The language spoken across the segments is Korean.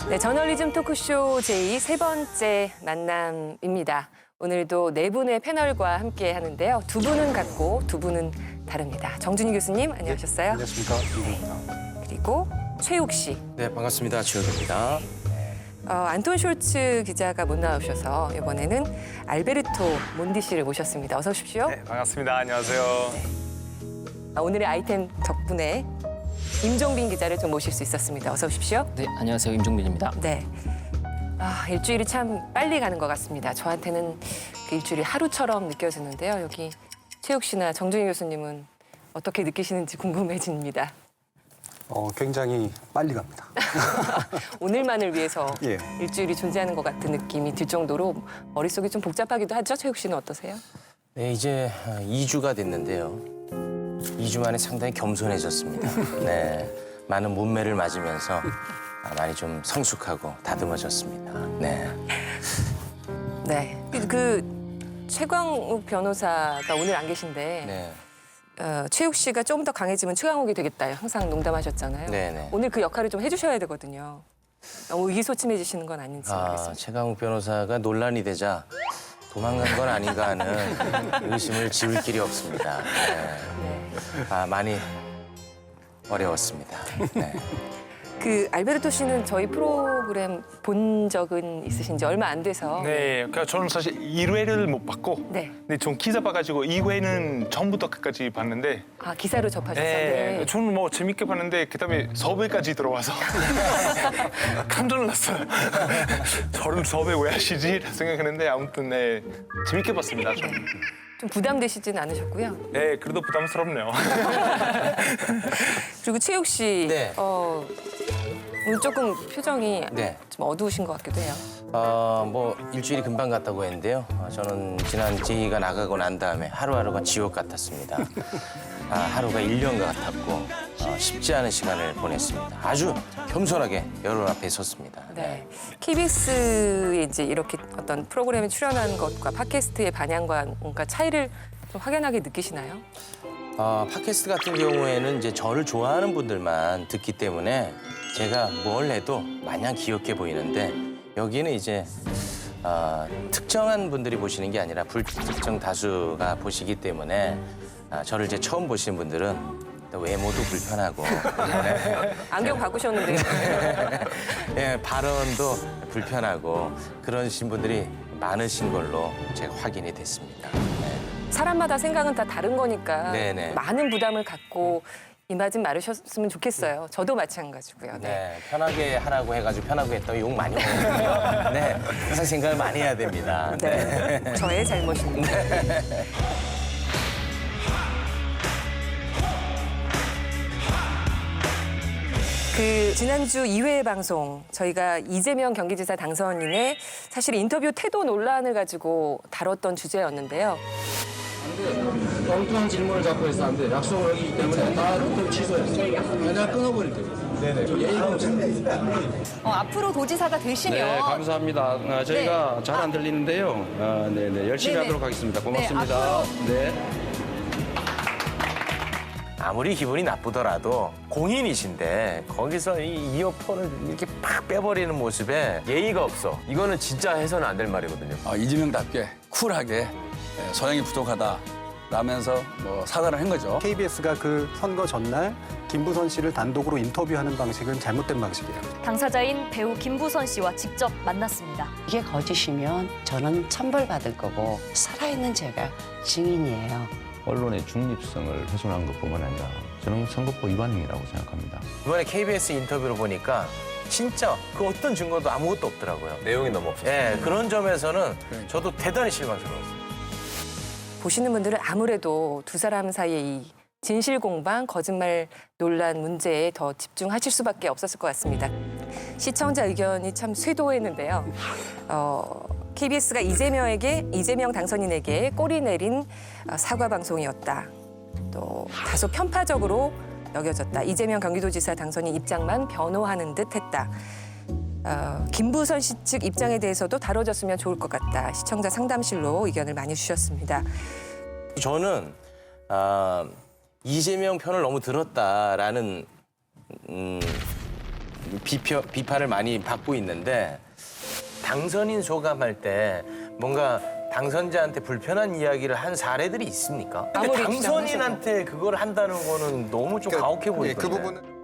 네, 저널리즘 토크쇼 제2 세 번째 만남입니다. 오늘도 네 분의 패널과 함께 하는데요. 두 분은 같고 두 분은 다릅니다. 정준희 교수님, 안녕하셨어요? 안녕하십니까. 그리고 최욱 씨. 네, 반갑습니다. 최욱입니다. 안톤 숄츠 기자가 못 나오셔서 이번에는 알베르토 몬디 씨를 모셨습니다. 어서 오십시오. 네, 반갑습니다. 안녕하세요. 오늘의 아이템 덕분에 임종빈 기자를 좀 모실 수 있었습니다. 어서 오십시오. 네, 안녕하세요. 임종빈입니다. 네. 일주일이 참 빨리 가는 것 같습니다. 저한테는 그 일주일이 하루처럼 느껴지는데요. 여기 최욱 씨나 정준희 교수님은 어떻게 느끼시는지 궁금해집니다. 굉장히 빨리 갑니다. 오늘만을 위해서 예. 일주일이 존재하는 것 같은 느낌이 들 정도로 머릿속이 좀 복잡하기도 하죠. 최욱 씨는 어떠세요? 네, 이제 2주가 됐는데요. 2주 만에 상당히 겸손해졌습니다. 네, 많은 문매를 맞으면서 많이 좀 성숙하고 다듬어졌습니다. 네. 네. 그 최광욱 변호사가 오늘 안 계신데 네. 최욱 씨가 좀 더 강해지면 최강욱이 되겠다. 항상 농담하셨잖아요. 네네. 오늘 그 역할을 좀 해주셔야 되거든요. 너무 의기소침해지시는 건 아닌지 모르겠습니다. 최강욱 변호사가 논란이 되자 도망간 건 아닌가 하는 의심을 지울 길이 없습니다. 네. 네. 많이 어려웠습니다. 네. 그 알베르토 씨는 저희 프로그램 본 적은 있으신지 얼마 안 돼서 네, 그러니까 저는 사실 1회를 못 봤고, 네. 근데 전 기사 봐가지고 2회는 처음부터 끝까지 봤는데, 기사로 접하셔서 네, 저는 뭐 재밌게 봤는데 그다음에 섭외까지 들어와서 깜짝 놀랐어요. 저를 섭외 왜 하시지? 생각했는데 아무튼 네, 재밌게 봤습니다. 저는. 좀 부담되시진 않으셨고요. 네, 그래도 부담스럽네요. 그리고 최욱 씨, 네. 오늘 조금 표정이 네. 좀 어두우신 것 같기도 해요. 뭐 일주일이 금방 갔다고 했는데요. 저는 지난 제의가 나가고 난 다음에 하루하루가 지옥 같았습니다. 하루가 1년 같았고 쉽지 않은 시간을 보냈습니다. 아주 겸손하게 여러분 앞에 섰습니다. 네. KBS에 이제 이렇게 어떤 프로그램에 출연한 것과 팟캐스트의 반향과 뭔가 차이를 좀 확연하게 느끼시나요? 팟캐스트 같은 경우에는 이제 저를 좋아하는 분들만 듣기 때문에 제가 뭘 해도 마냥 귀엽게 보이는데 여기는 이제 특정한 분들이 보시는 게 아니라 불특정 다수가 보시기 때문에 저를 이제 처음 보시는 분들은 또 외모도 불편하고 안경 바꾸셨는데요. 예, 발언도 불편하고 그러신 분들이 많으신 걸로 제가 확인이 됐습니다. 네. 사람마다 생각은 다 다른 거니까 네네. 많은 부담을 갖고 임하진 말으셨으면 좋겠어요. 저도 마찬가지고요. 네. 네, 편하게 하라고 해가지고 편하게 했더니 욕 많이 먹거든요. 네, 항상 생각을 많이 해야 됩니다. 네. 저의 잘못입니다. 그 지난주 2회 방송 저희가 이재명 경기지사 당선인의 사실 인터뷰 태도 논란을 가지고 다뤘던 주제였는데요. 엉뚱한 질문을 자꾸 해서 안 돼. 약속을 하기 때문에 다 취소했어. 그냥 끊어버릴게요. 네네. 예의가 없습니다. 앞으로 도지사가 되시면 네, 감사합니다. 저희가 잘 안 들리는데요. 네네. 열심히 네네. 하도록 하겠습니다. 고맙습니다. 앞으로- 네. 아무리 기분이 나쁘더라도 공인이신데 거기서 이 이어폰을 이렇게 팍 빼버리는 모습에 예의가 없어. 이거는 진짜 해서는 안 될 말이거든요. 이재명답게 쿨하게 소양이 부족하다 라면서 사과를 한 거죠. KBS가 그 선거 전날 김부선 씨를 단독으로 인터뷰하는 방식은 잘못된 방식이에요. 당사자인 배우 김부선 씨와 직접 만났습니다. 이게 거짓이면 저는 천벌받을 거고 살아있는 제가 증인이에요. 언론의 중립성을 훼손한 것뿐만 아니라 저는 선거법 위반행위라고 생각합니다. 이번에 KBS 인터뷰를 보니까 진짜 그 어떤 증거도 아무것도 없더라고요. 내용이 너무 없어요. 예, 그런 점에서는 저도 대단히 실망스러웠어요. 보시는 분들은 아무래도 두 사람 사이의 이 진실 공방, 거짓말 논란 문제에 더 집중하실 수밖에 없었을 것 같습니다. 시청자 의견이 참 쇄도했는데요. KBS가 이재명 당선인에게 꼬리 내린 사과 방송이었다. 또 다소 편파적으로 여겨졌다. 이재명 경기도지사 당선인 입장만 변호하는 듯했다. 김부선 씨 측 입장에 대해서도 다뤄졌으면 좋을 것 같다. 시청자 상담실로 의견을 많이 주셨습니다. 저는 이재명 편을 너무 들었다라는 비판을 많이 받고 있는데 당선인 소감할 때 뭔가 당선자한테 불편한 이야기를 한 사례들이 있습니까? 근데 아무리 당선인한테 그걸 한다는 거는 너무 좀 가혹해 보이거든요. 그 부분은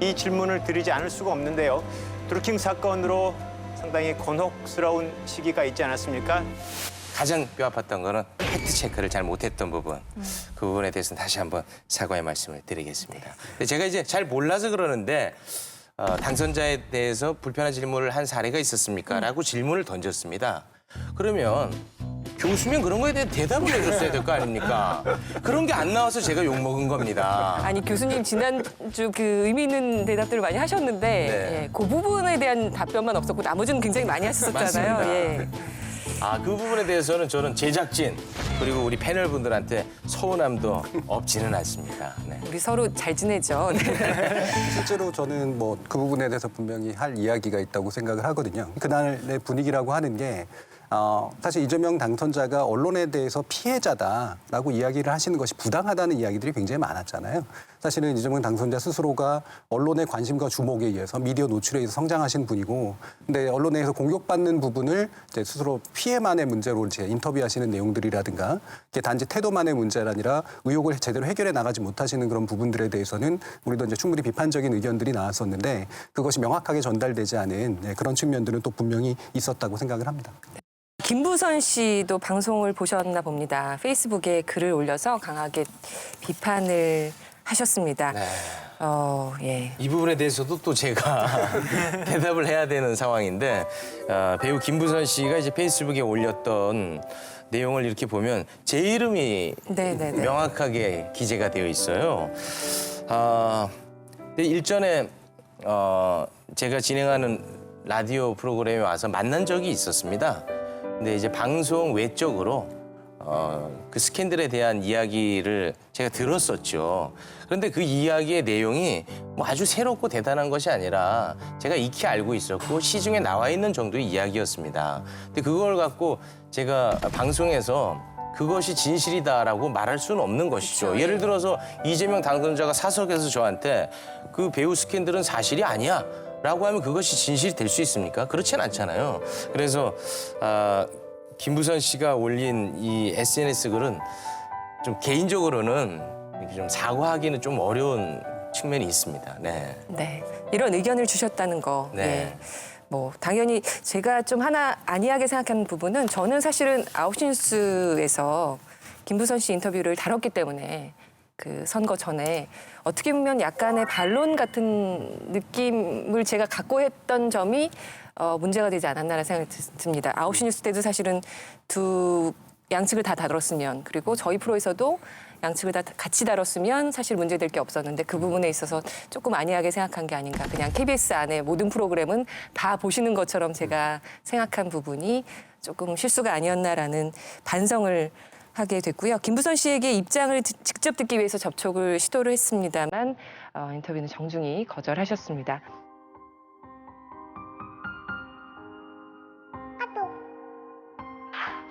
이 질문을 드리지 않을 수가 없는데요. 드루킹 사건으로 상당히 곤혹스러운 시기가 있지 않았습니까? 가장 뼈아팠던 거는 팩트 체크를 잘 못했던 부분. 그 부분에 대해서는 다시 한번 사과의 말씀을 드리겠습니다. 근데 제가 이제 잘 몰라서 그러는데 당선자에 대해서 불편한 질문을 한 사례가 있었습니까? 라고 질문을 던졌습니다. 그러면 교수면 그런 거에 대해 대답을 해줬어야 될 거 아닙니까? 그런 게 안 나와서 제가 욕먹은 겁니다. 아니 교수님 지난주 그 의미 있는 대답들을 많이 하셨는데 네. 예, 그 부분에 대한 답변만 없었고 나머지는 굉장히 많이 하셨었잖아요. 맞습니다. 예. 그 부분에 대해서는 저는 제작진 그리고 우리 패널 분들한테 서운함도 없지는 않습니다. 네. 우리 서로 잘 지내죠. 네. 실제로 저는 뭐 그 부분에 대해서 분명히 할 이야기가 있다고 생각을 하거든요. 그날의 분위기라고 하는 게 사실 이재명 당선자가 언론에 대해서 피해자다라고 이야기를 하시는 것이 부당하다는 이야기들이 굉장히 많았잖아요. 사실은 이재명 당선자 스스로가 언론의 관심과 주목에 의해서 미디어 노출에 의해서 성장하신 분이고, 근데 언론에서 공격받는 부분을 이제 스스로 피해만의 문제로 이제 인터뷰하시는 내용들이라든가, 이게 단지 태도만의 문제가 아니라 의혹을 제대로 해결해 나가지 못하시는 그런 부분들에 대해서는 우리도 이제 충분히 비판적인 의견들이 나왔었는데 그것이 명확하게 전달되지 않은 그런 측면들은 또 분명히 있었다고 생각을 합니다. 김부선 씨도 방송을 보셨나 봅니다. 페이스북에 글을 올려서 강하게 비판을 하셨습니다. 네. 예. 이 부분에 대해서도 또 제가 대답을 해야 되는 상황인데 배우 김부선 씨가 이제 페이스북에 올렸던 내용을 이렇게 보면 제 이름이 네네네. 명확하게 기재가 되어 있어요. 근데 일전에 제가 진행하는 라디오 프로그램에 와서 만난 적이 있었습니다. 근데 이제 방송 외적으로 그 스캔들에 대한 이야기를 제가 들었었죠. 그런데 그 이야기의 내용이 뭐 아주 새롭고 대단한 것이 아니라 제가 익히 알고 있었고 시중에 나와 있는 정도의 이야기였습니다. 근데 그걸 갖고 제가 방송에서 그것이 진실이다라고 말할 수는 없는 것이죠. 그렇죠. 예를 들어서 이재명 당선자가 사석에서 저한테 그 배우 스캔들은 사실이 아니야. 라고 하면 그것이 진실이 될 수 있습니까? 그렇진 않잖아요. 그래서 김부선 씨가 올린 이 SNS 글은 좀 개인적으로는 이렇게 좀 사과하기는 좀 어려운 측면이 있습니다. 네. 네. 이런 의견을 주셨다는 거. 네. 예. 뭐 당연히 제가 좀 하나 안이하게 생각하는 부분은 저는 사실은 9시 뉴스에서 김부선 씨 인터뷰를 다뤘기 때문에 그 선거 전에 어떻게 보면 약간의 반론 같은 느낌을 제가 갖고 했던 점이 문제가 되지 않았나라는 생각이 듭니다. 9시 뉴스 때도 사실은 두 양측을 다 다뤘으면, 그리고 저희 프로에서도 양측을 다 같이 다뤘으면 사실 문제될 게 없었는데 그 부분에 있어서 조금 안이하게 생각한 게 아닌가. 그냥 KBS 안에 모든 프로그램은 다 보시는 것처럼 제가 생각한 부분이 조금 실수가 아니었나라는 반성을 하게 됐고요. 김부선 씨에게 입장을 직접 듣기 위해서 접촉을 시도를 했습니다만 인터뷰는 정중히 거절하셨습니다.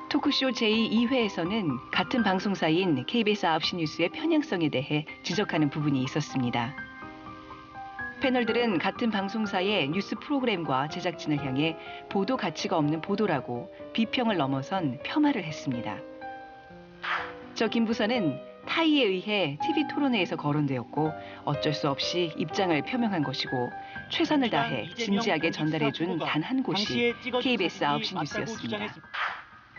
토크쇼 제2회에서는 같은 방송사인 KBS 9시 뉴스의 편향성에 대해 지적하는 부분이 있었습니다. 패널들은 같은 방송사의 뉴스 프로그램과 제작진을 향해 보도 가치가 없는 보도라고 비평을 넘어선 폄하를 했습니다. 저 김부선은 타의에 의해 TV 토론회에서 거론되었고 어쩔 수 없이 입장을 표명한 것이고 최선을 다해 진지하게 전달해준 단 한 곳이 KBS 9시 뉴스였습니다.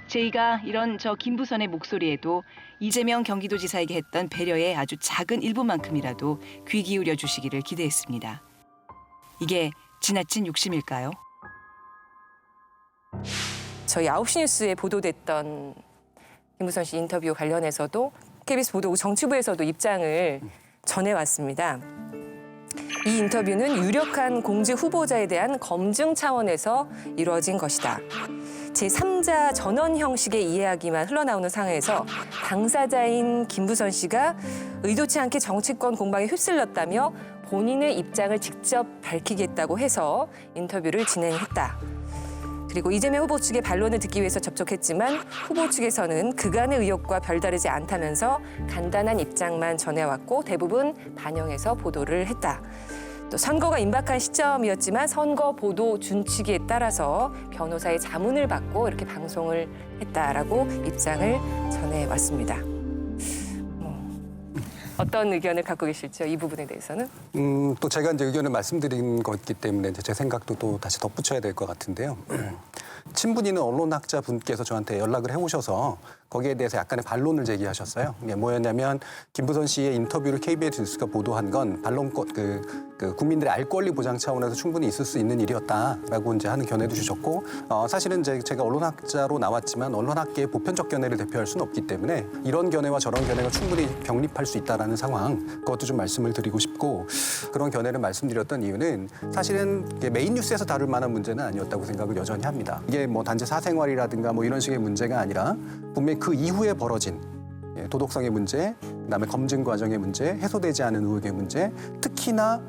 저희가 이런 저 김부선의 목소리에도 이재명 경기도지사에게 했던 배려의 아주 작은 일부만큼이라도 귀 기울여 주시기를 기대했습니다. 이게 지나친 욕심일까요? 저희 9시 뉴스에 보도됐던 김부선 씨 인터뷰 관련해서도 KBS 보도국 정치부에서도 입장을 전해왔습니다. 이 인터뷰는 유력한 공직 후보자에 대한 검증 차원에서 이루어진 것이다. 제3자 전원 형식의 이야기만 흘러나오는 상황에서 당사자인 김부선 씨가 의도치 않게 정치권 공방에 휩쓸렸다며 본인의 입장을 직접 밝히겠다고 해서 인터뷰를 진행했다. 그리고 이재명 후보 측의 반론을 듣기 위해서 접촉했지만 후보 측에서는 그간의 의혹과 별다르지 않다면서 간단한 입장만 전해왔고 대부분 반영해서 보도를 했다. 또 선거가 임박한 시점이었지만 선거 보도 준칙에 따라서 변호사의 자문을 받고 이렇게 방송을 했다라고 입장을 전해왔습니다. 어떤 의견을 갖고 계실지요? 이 부분에 대해서는? 또 제가 이제 의견을 말씀드린 거기 때문에 이제 제 생각도 또 다시 덧붙여야 될 것 같은데요. 친분이 있는 언론학자 분께서 저한테 연락을 해오셔서 거기에 대해서 약간의 반론을 제기하셨어요. 이게 뭐였냐면 김부선 씨의 인터뷰를 KBS 뉴스가 보도한 건 반론권 국민들의 알 권리 보장 차원에서 충분히 있을 수 있는 일이었다라고 이제 하는 견해도 주셨고 사실은 제가 언론학자로 나왔지만 언론학계의 보편적 견해를 대표할 수는 없기 때문에 이런 견해와 저런 견해가 충분히 병립할 수 있다라는 상황 그것도 좀 말씀을 드리고 싶고 그런 견해를 말씀드렸던 이유는 사실은 메인 뉴스에서 다룰 만한 문제는 아니었다고 생각을 여전히 합니다. 이게 뭐 단지 사생활이라든가 뭐 이런 식의 문제가 아니라 분명히 그 이후에 벌어진 도덕성의 문제, 그다음에 검증 과정의 문제, 해소되지 않은 의혹의 문제, 특히나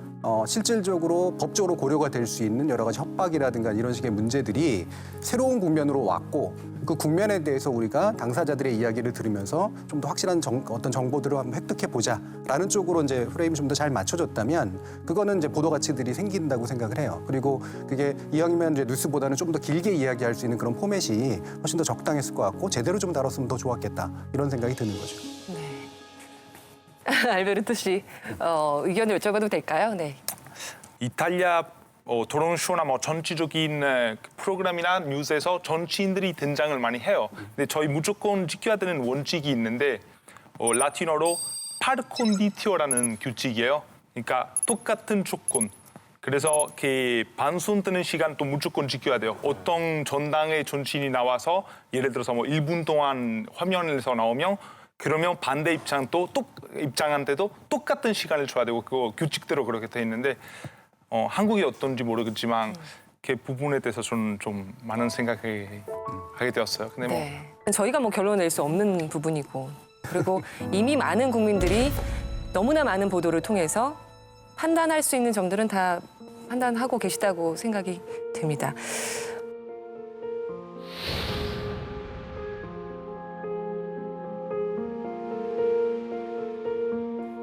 실질적으로 법적으로 고려가 될 수 있는 여러 가지 협박이라든가 이런 식의 문제들이 새로운 국면으로 왔고 그 국면에 대해서 우리가 당사자들의 이야기를 들으면서 좀 더 확실한 어떤 정보들을 한번 획득해 보자라는 쪽으로 이제 프레임이 좀 더 잘 맞춰졌다면 그거는 이제 보도 가치들이 생긴다고 생각을 해요. 그리고 그게 이왕이면 이제 뉴스보다는 좀 더 길게 이야기할 수 있는 그런 포맷이 훨씬 더 적당했을 것 같고 제대로 좀 다뤘으면 더 좋았겠다 이런 생각이 드는 거죠. 알베르토 씨 의견을 여쭤봐도 될까요? 네. 이탈리아 토론쇼나 뭐 정치적인 프로그램이나 뉴스에서 정치인들이 등장을 많이 해요. 근데 저희 무조건 지켜야 되는 원칙이 있는데 라틴어로 par conditio라는 규칙이에요. 그러니까 똑같은 조건. 그래서 그 방송 뜨는 시간 또 무조건 지켜야 돼요. 어떤 전당의 정치인이 나와서 예를 들어서 뭐 1분 동안 화면에서 나오면 그러면 반대 입장한테도 똑같은 시간을 줘야 되고 그거 규칙대로 그렇게 돼 있는데 한국이 어떤지 모르겠지만 그 부분에 대해서 저는 좀 많은 생각을 하게 되었어요. 근데 네. 저희가 뭐 결론을 낼 수 없는 부분이고 그리고 이미 많은 국민들이 너무나 많은 보도를 통해서 판단할 수 있는 점들은 다 판단하고 계시다고 생각이 됩니다.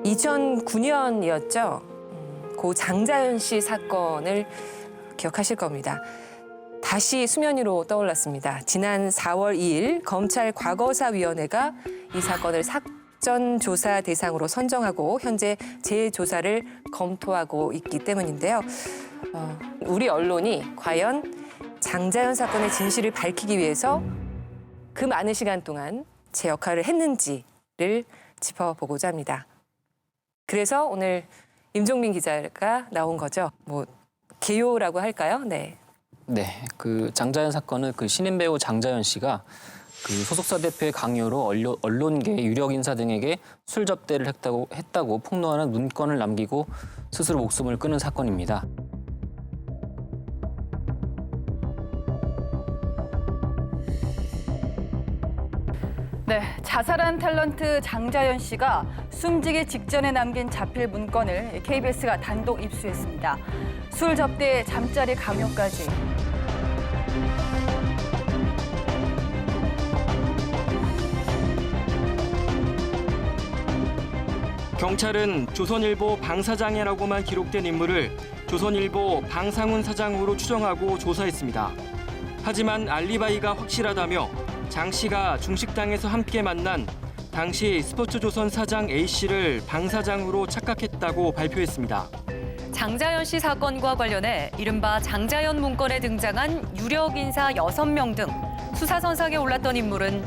(2009년이었죠) 고 장자연 씨 사건을 기억하실 겁니다. 다시 수면 위로 떠올랐습니다. 지난 4월 2일 검찰 과거사위원회가 이 사건을 사전 조사 대상으로 선정하고 현재 재조사를 검토하고 있기 때문인데요. 우리 언론이 과연 장자연 사건의 진실을 밝히기 위해서 그 많은 시간 동안 제 역할을 했는지를 짚어보고자 합니다. 그래서 오늘 임종민 기자가 나온 거죠. 뭐 개요라고 할까요? 네. 네, 그 장자연 사건은 그 신인 배우 장자연 씨가 그 소속사 대표의 강요로 언론계 유력 인사 등에게 술 접대를 했다고 폭로하는 문건을 남기고 스스로 목숨을 끊은 사건입니다. 네, 자살한 탤런트 장자연 씨가 숨지기 직전에 남긴 자필 문건을 KBS가 단독 입수했습니다. 술 접대, 잠자리 강요까지. 경찰은 조선일보 방 사장이라고만 기록된 인물을 조선일보 방상훈 사장으로 추정하고 조사했습니다. 하지만 알리바이가 확실하다며 장 씨가 중식당에서 함께 만난 당시 스포츠조선 사장 A 씨를 방 사장으로 착각했다고 발표했습니다. 장자연 씨 사건과 관련해 이른바 장자연 문건에 등장한 유력 인사 6명 등 수사선상에 올랐던 인물은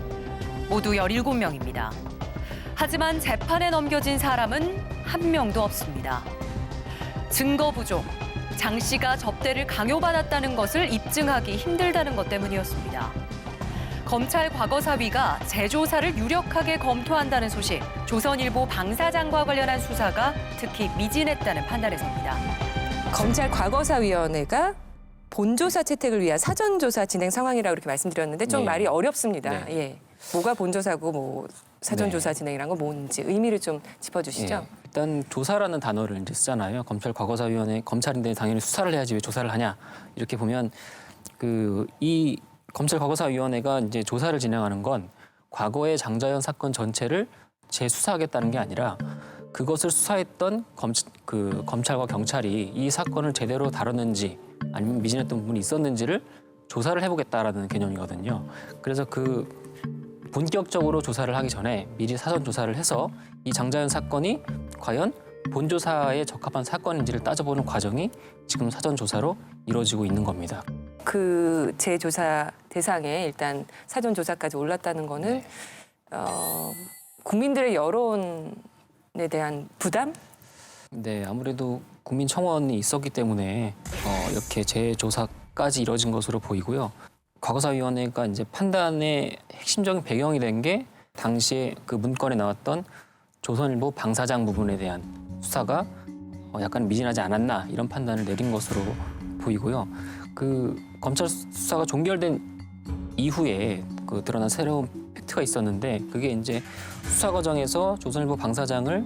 모두 17명입니다. 하지만 재판에 넘겨진 사람은 한 명도 없습니다. 증거 부족, 장 씨가 접대를 강요받았다는 것을 입증하기 힘들다는 것 때문이었습니다. 검찰 과거사위가 재조사를 유력하게 검토한다는 소식, 조선일보 방 사장과 관련한 수사가 특히 미진했다는 판단에서입니다. 검찰 과거사위원회가 본조사 채택을 위한 사전조사 진행 상황이라고 이렇게 말씀드렸는데 좀 네. 말이 어렵습니다. 네. 예. 뭐가 본조사고 뭐 사전조사 진행이란 건 뭔지 의미를 좀 짚어주시죠. 예, 일단 조사라는 단어를 이제 쓰잖아요. 검찰 과거사위원회 검찰인데 당연히 수사를 해야지 왜 조사를 하냐 이렇게 보면 이 검찰 과거사위원회가 이제 조사를 진행하는 건 과거의 장자연 사건 전체를 재수사하겠다는 게 아니라 그것을 수사했던 검찰과 경찰이 이 사건을 제대로 다뤘는지 아니면 미진했던 부분이 있었는지를 조사를 해보겠다라는 개념이거든요. 그래서 본격적으로 조사를 하기 전에 미리 사전 조사를 해서 이 장자연 사건이 과연 본조사에 적합한 사건인지를 따져보는 과정이 지금 사전 조사로 이루어지고 있는 겁니다. 그 재조사 대상에 일단 사전 조사까지 올랐다는 거는 국민들의 여론에 대한 부담? 네, 아무래도 국민 청원이 있었기 때문에 이렇게 재조사까지 이뤄진 것으로 보이고요. 과거사위원회가 이제 판단의 핵심적인 배경이 된 게 당시에 그 문건에 나왔던 조선일보 방사장 부분에 대한 수사가 약간 미진하지 않았나 이런 판단을 내린 것으로 보이고요. 그 검찰 수사가 종결된 이후에 드러난 새로운 팩트가 있었는데 그게 이제 수사 과정에서 조선일보 방사장을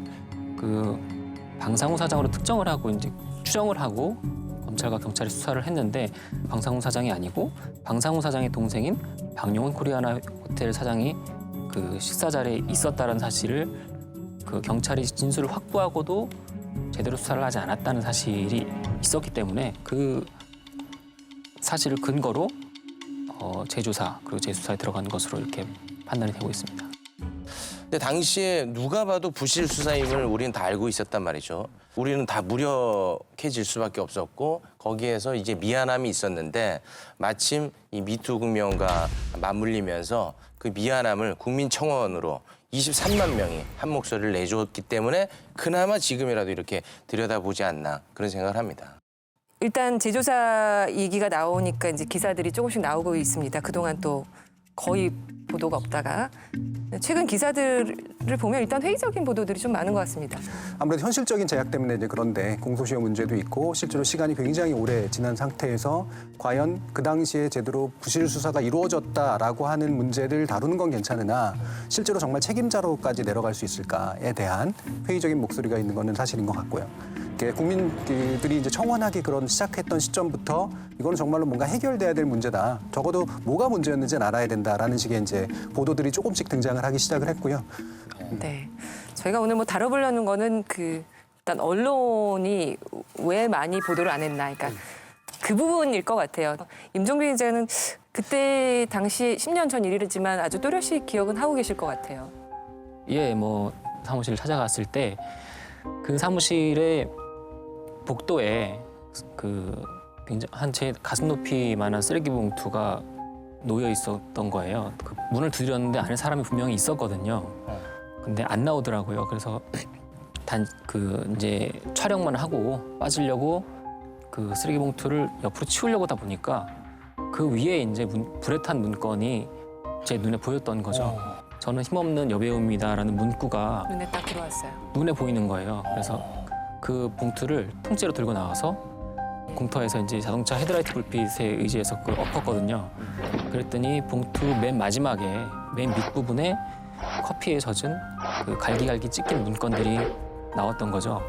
방상훈 사장으로 특정을 하고 이제 추정을 하고 검찰과 경찰이 수사를 했는데 방상훈 사장이 아니고 방상훈 사장의 동생인 박용훈 코리아나 호텔 사장이 그 식사 자리에 있었다는 사실을 경찰이 진술을 확보하고도 제대로 수사를 하지 않았다는 사실이 있었기 때문에 그 사실을 근거로 재조사 그리고 재수사에 들어간 것으로 이렇게 판단이 되고 있습니다. 근데 당시에 누가 봐도 부실 수사임을 우리는 다 알고 있었단 말이죠. 우리는 다 무력해질 수밖에 없었고 거기에서 이제 미안함이 있었는데 마침 이 미투 국면과 맞물리면서 그 미안함을 국민청원으로 23만 명이 한 목소리를 내줬기 때문에 그나마 지금이라도 이렇게 들여다보지 않나 그런 생각을 합니다. 일단 재조사 얘기가 나오니까 이제 기사들이 조금씩 나오고 있습니다. 그동안 또 거의 보도가 없다가 최근 기사들을 보면 일단 회의적인 보도들이 좀 많은 것 같습니다. 아무래도 현실적인 제약 때문에 이제 그런데 공소시효 문제도 있고 실제로 시간이 굉장히 오래 지난 상태에서 과연 그 당시에 제대로 부실 수사가 이루어졌다라고 하는 문제를 다루는 건 괜찮으나 실제로 정말 책임자로까지 내려갈 수 있을까에 대한 회의적인 목소리가 있는 것은 사실인 것 같고요. 국민들이 이제 청원하기 시작했던 시점부터 이거는 정말로 뭔가 해결돼야 될 문제다. 적어도 뭐가 문제였는지는 알아야 된다라는 식의 이제 보도들이 조금씩 등장을 하기 시작을 했고요. 네, 저희가 오늘 다뤄보려는 거는 일단 언론이 왜 많이 보도를 안 했나, 그러니까 그 부분일 것 같아요. 임종빈 기자는 그때 당시 10년 전 일이지만 아주 또렷이 기억은 하고 계실 것 같아요. 예, 사무실 찾아갔을 때 그 사무실에 복도에 한 제 가슴 높이만한 쓰레기 봉투가 놓여 있었던 거예요. 문을 두드렸는데 안에 사람이 분명히 있었거든요. 근데 안 나오더라고요. 그래서 이제 촬영만 하고 빠지려고 그 쓰레기 봉투를 옆으로 치우려고 하다 보니까 그 위에 이제 불에 탄 문건이 제 눈에 보였던 거죠. 저는 힘없는 여배우입니다라는 문구가 눈에 딱 들어왔어요. 눈에 보이는 거예요. 그래서 그 봉투를 통째로 들고 나와서 공터에서 이제 자동차 헤드라이트 불빛에 의지해서 그걸 엎었거든요. 그랬더니 봉투 맨 마지막에 맨 밑부분에 커피에 젖은 갈기갈기 찢긴 문건들이 나왔던 거죠.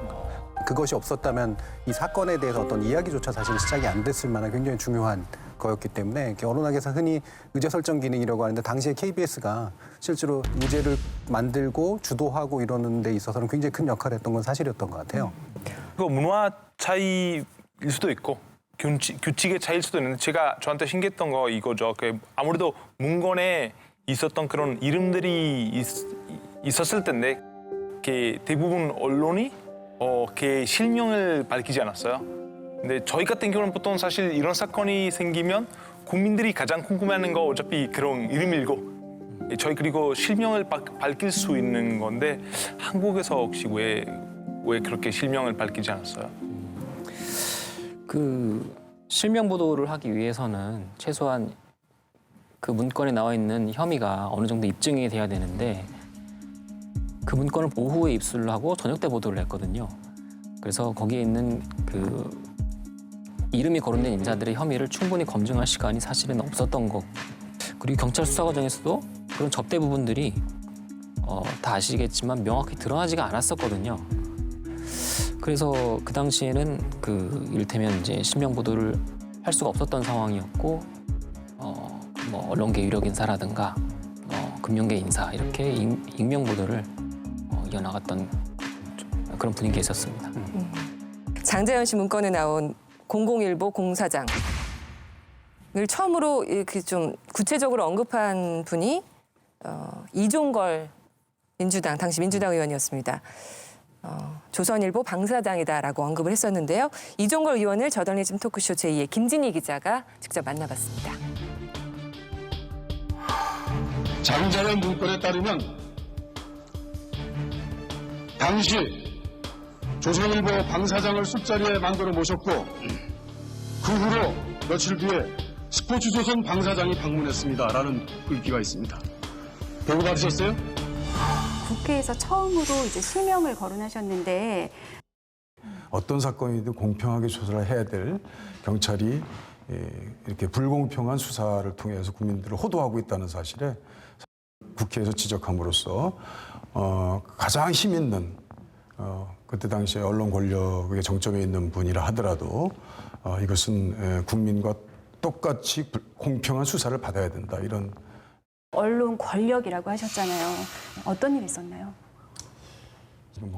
그것이 없었다면 이 사건에 대해서 어떤 이야기조차 사실 시작이 안 됐을 만한 굉장히 중요한 거였기 때문에 언론학에서 흔히 의제 설정 기능이라고 하는데 당시에 KBS가 실제로 의제를 만들고 주도하고 이러는 데 있어서는 굉장히 큰 역할을 했던 건 사실이었던 것 같아요. 문화 차이일 수도 있고 규칙의 차이일 수도 있는데 저한테 신기했던 거 이거죠. 아무래도 문건에 있었던 그런 이름들이 있었을 텐데 대부분 언론이 실명을 밝히지 않았어요. 근데 저희 같은 경우는 보통 사실 이런 사건이 생기면 국민들이 가장 궁금해하는 거 어차피 그런 이름이고 저희 그리고 실명을 밝힐 수 있는 건데 한국에서 혹시 왜 그렇게 실명을 밝히지 않았어요? 실명 보도를 하기 위해서는 최소한 그 문건에 나와 있는 혐의가 어느 정도 입증이 돼야 되는데 그 문건을 오후에 입수를 하고 저녁 때 보도를 했거든요. 그래서 거기에 있는 이름이 거론된 인사들의 혐의를 충분히 검증할 시간이 사실은 없었던 거. 그리고 경찰 수사 과정에서도 그런 접대 부분들이 다 아시겠지만 명확히 드러나지가 않았었거든요. 그래서 그 당시에는 이를테면 이제 실명 보도를 할 수가 없었던 상황이었고 뭐 언론계 유력 인사라든가 금융계 인사 이렇게 익명 보도를 이어나갔던 그런 분위기가 있었습니다. 장자연 씨 문건에 나온 001보 공사장을 처음으로 이렇게 좀 구체적으로 언급한 분이 이종걸 당시 민주당 의원이었습니다. 조선일보 방사장이다라고 언급을 했었는데요. 이종걸 의원을 저널리즘 토크쇼 제2의 김진희 기자가 직접 만나봤습니다. 장자연 문건에 따르면 당시 조선일보 방사장을 술자리에 만들어 모셨고 그 후로 며칠 뒤에 스포츠조선 방사장이 방문했습니다라는 글귀가 있습니다. 보고 받으셨어요? 국회에서 처음으로 이제 실명을 거론하셨는데 어떤 사건이든 공평하게 조사를 해야 될 경찰이 이렇게 불공평한 수사를 통해서 국민들을 호도하고 있다는 사실에 국회에서 지적함으로써 가장 힘 있는 그때 당시에 언론 권력의 정점에 있는 분이라 하더라도 이것은 국민과 똑같이 공평한 수사를 받아야 된다 이런. 언론 권력이라고 하셨잖아요. 어떤 일이 있었나요?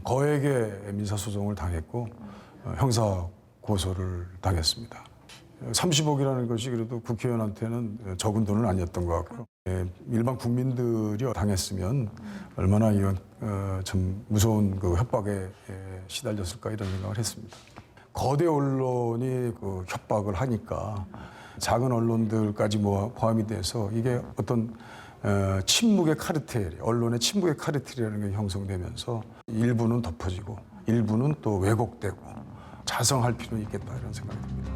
거액의 민사소송을 당했고 형사 고소를 당했습니다. 30억이라는 것이 그래도 국회의원한테는 적은 돈은 아니었던 것 같고 일반 국민들이 당했으면 얼마나 이런 참 무서운 그 협박에 시달렸을까 이런 생각을 했습니다. 거대 언론이 그 협박을 하니까 작은 언론들까지 포함이 돼서 이게 어떤 침묵의 카르텔, 언론의 침묵의 카르텔이라는 게 형성되면서 일부는 덮어지고 일부는 또 왜곡되고 자성할 필요는 있겠다 이런 생각이 듭니다.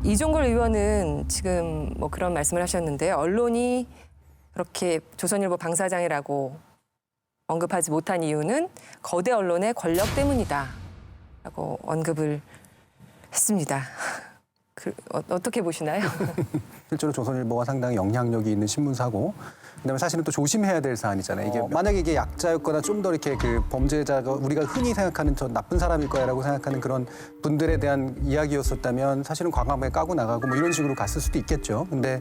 이종걸 의원은 지금 뭐 그런 말씀을 하셨는데 언론이 그렇게 조선일보 방사장이라고 언급하지 못한 이유는 거대 언론의 권력 때문이다라고 언급을 했습니다. 어떻게 보시나요? 실제로 조선일보가 상당히 영향력이 있는 신문사고, 그다음에 사실은 또 조심해야 될 사안이잖아요. 이게 만약에 이게 약자였거나 좀 더 이렇게 그 범죄자가 우리가 흔히 생각하는 저 나쁜 사람일 거야라고 생각하는 그런 분들에 대한 이야기였었다면 사실은 과감하게 까고 나가고 뭐 이런 식으로 갔을 수도 있겠죠. 근데